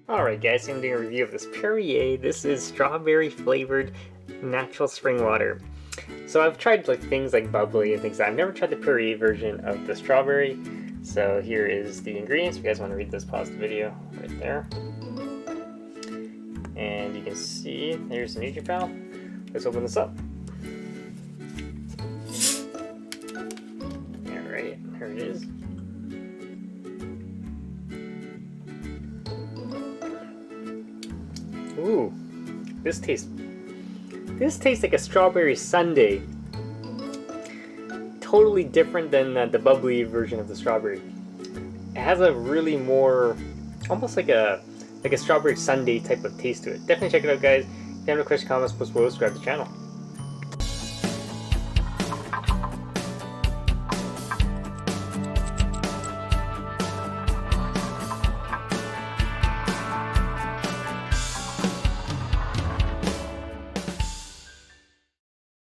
Alright guys, I'm doing a review of this Perrier. This is strawberry flavored natural spring water. So I've tried things like bubbly and things. I've never tried the Perrier version of the strawberry. So here is the ingredients. If you guys want to read this, pause the video right there. And you can see, there's the NutriPal. Let's open this up. Alright, here it is. Ooh, this tastes like a strawberry sundae. Totally different than the bubbly version of the strawberry. It has a really more, almost like a strawberry sundae type of taste to it. Definitely check it out, guys. If you have any questions, comments, post below, subscribe to the channel.